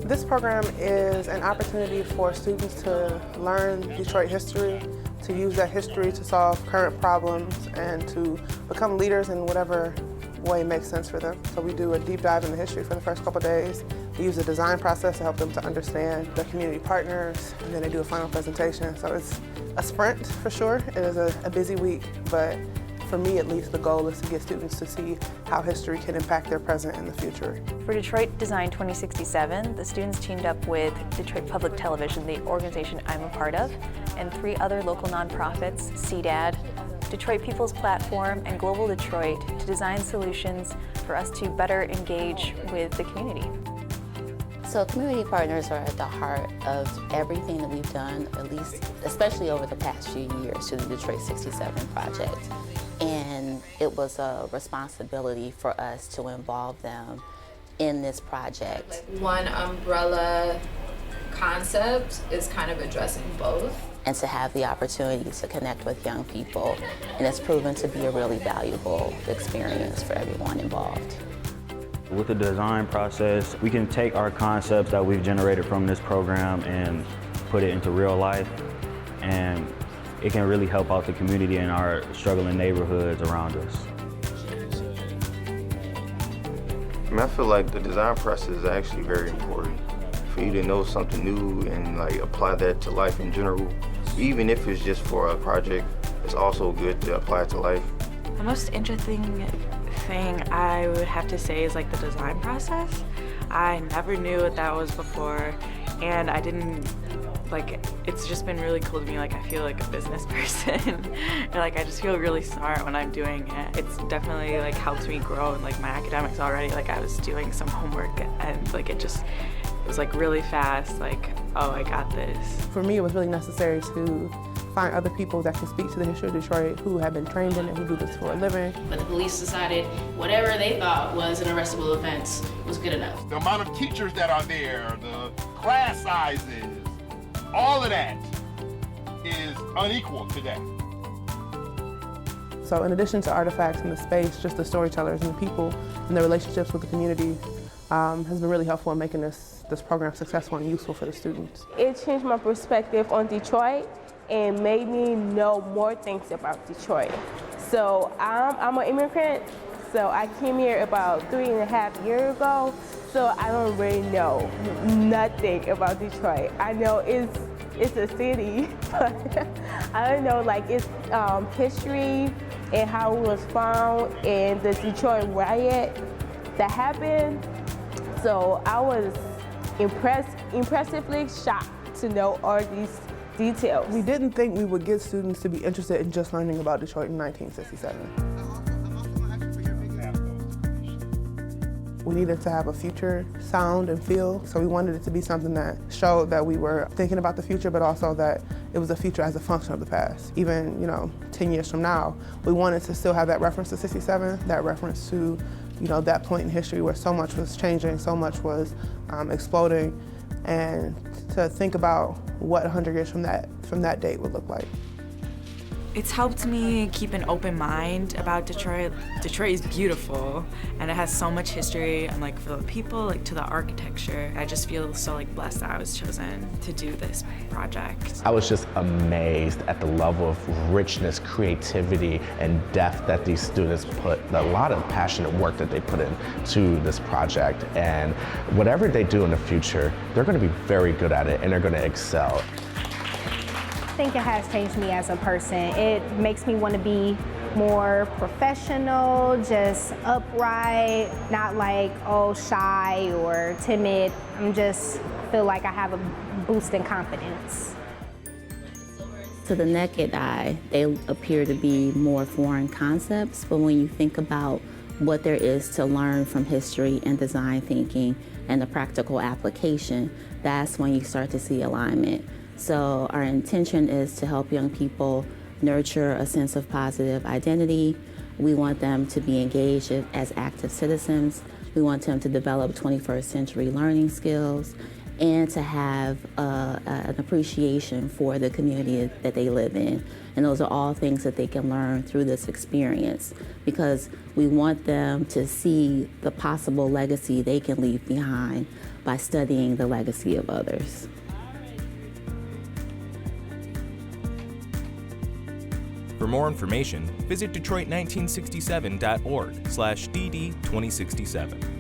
This program is an opportunity for students to learn Detroit history, to use that history to solve current problems, and to become leaders in whatever way makes sense for them. So we do a deep dive in the history for the first couple days. We use a design process to help them to understand the community partners, and then they do a final presentation. So it's a sprint for sure. It is a busy week, but for me at least, the goal is to get students to see how history can impact their present and the future. For Detroit Design 2067, the students teamed up with Detroit Public Television, the organization I'm a part of, and 3 other local nonprofits, CDAD, Detroit People's Platform, and Global Detroit, to design solutions for us to better engage with the community. So community partners are at the heart of everything that we've done, at least, especially over the past few years, to the Detroit 67 project. And it was a responsibility for us to involve them in this project. One umbrella concept is kind of addressing both. And to have the opportunity to connect with young people, and it's proven to be a really valuable experience for everyone involved. With the design process, we can take our concepts that we've generated from this program and put it into real life, and it can really help out the community and our struggling neighborhoods around us. I feel like the design process is actually very important for you to know something new and apply that to life in general. Even if it's just for a project, it's also good to apply it to life. The most interesting thing I would have to say is the design process. I never knew what that was before, and I didn't, it's just been really cool to me. I feel like a business person. Or, I just feel really smart when I'm doing it. It's definitely helped me grow in my academics already. I was doing some homework and it was really fast, oh, I got this. For me, it was really necessary to find other people that can speak to the history of Detroit, who have been trained in it, who do this for a living. But the police decided whatever they thought was an arrestable offense was good enough. The amount of teachers that are there, the class sizes, all of that is unequal today. So in addition to artifacts and the space, just the storytellers and the people and the relationships with the community has been really helpful in making this program successful and useful for the students. It changed my perspective on Detroit and made me know more things about Detroit. So I'm an immigrant, so I came here about 3.5 years ago, so I don't really know nothing about Detroit. I know it's a city, but I don't know its history and how it was found and the Detroit riot that happened. So I was impressively shocked to know all these details. We didn't think we would get students to be interested in just learning about Detroit in 1967. We needed to have a future sound and feel, so we wanted it to be something that showed that we were thinking about the future, but also that it was a future as a function of the past. Even 10 years from now, we wanted to still have that reference to 67, that reference to that point in history where so much was changing, so much was exploding, and to think about what 100 years from that date would look like. It's helped me keep an open mind about Detroit. Detroit is beautiful, and it has so much history, and for the people, to the architecture. I just feel so blessed that I was chosen to do this project. I was just amazed at the level of richness, creativity, and depth that these students put, a lot of passionate work that they put into this project. And whatever they do in the future, they're going to be very good at it, and they're going to excel. I think it has changed me as a person. It makes me want to be more professional, just upright, not shy or timid. I'm just feel like I have a boost in confidence. To the naked eye, they appear to be more foreign concepts, but when you think about what there is to learn from history and design thinking and the practical application, that's when you start to see alignment. So our intention is to help young people nurture a sense of positive identity. We want them to be engaged as active citizens. We want them to develop 21st century learning skills. and to have an appreciation for the community that they live in. And those are all things that they can learn through this experience, because we want them to see the possible legacy they can leave behind by studying the legacy of others. For more information, visit Detroit1967.org/DD2067.